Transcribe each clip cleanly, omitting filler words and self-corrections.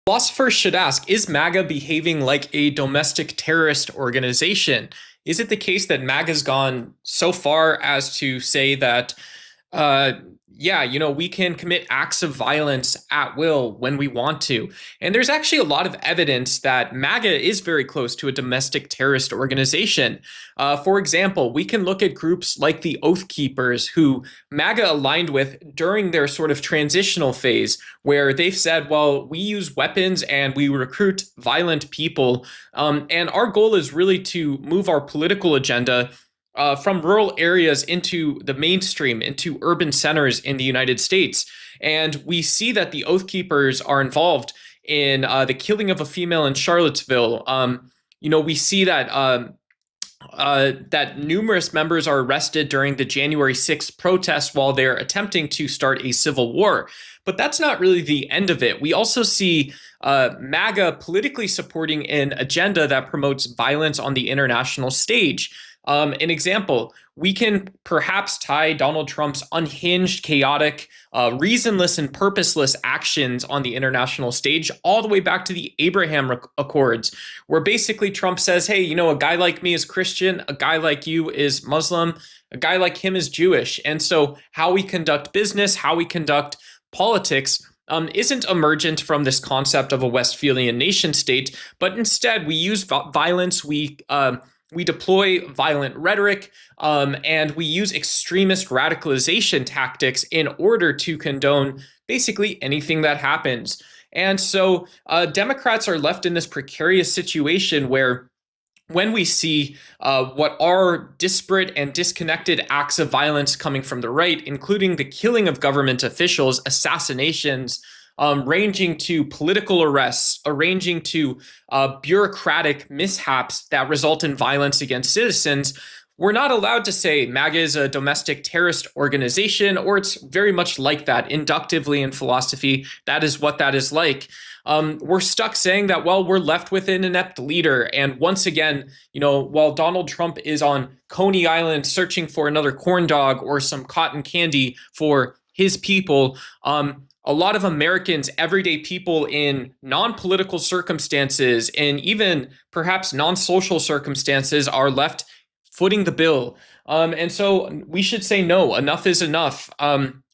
Philosophers should ask, is MAGA behaving like a domestic terrorist organization? Is it the case that MAGA's gone so far as to say that, uh, yeah, we can commit acts of violence at will when we want to? And there's actually a lot of evidence that MAGA is very close to a domestic terrorist organization. For example, we can look at groups like the Oath Keepers, who MAGA aligned with during their sort of transitional phase, where they've said, well, we use weapons and we recruit violent people. And our goal is really to move our political agenda from rural areas into the mainstream, into urban centers in the United States. And we see that the Oath Keepers are involved in the killing of a female in Charlottesville. We see that that numerous members are arrested during the January 6th protests while they're attempting to start a civil war. But that's not really the end of it. We also see MAGA politically supporting an agenda that promotes violence on the international stage. An example, we can perhaps tie Donald Trump's unhinged, chaotic, reasonless, and purposeless actions on the international stage all the way back to the Abraham Accords, where basically Trump says, hey, a guy like me is Christian, a guy like you is Muslim, a guy like him is Jewish. And so how we conduct business, how we conduct politics, isn't emergent from this concept of a Westphalian nation state, but instead we use violence, we deploy violent rhetoric, and we use extremist radicalization tactics in order to condone basically anything that happens. And so Democrats are left in this precarious situation where when we see what are disparate and disconnected acts of violence coming from the right, including the killing of government officials, assassinations, ranging to political arrests, ranging to bureaucratic mishaps that result in violence against citizens, we're not allowed to say MAGA is a domestic terrorist organization, or it's very much like that. Inductively in philosophy, that is what that is like. We're stuck saying that, well, we're left with an inept leader. And once again, while Donald Trump is on Coney Island searching for another corn dog or some cotton candy for his people, a lot of Americans, everyday people in non-political circumstances and even perhaps non-social circumstances are left footing the bill. And so we should say, no, enough is enough.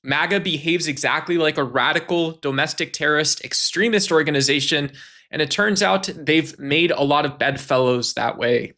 MAGA behaves exactly like a radical domestic terrorist extremist organization. And it turns out they've made a lot of bedfellows that way.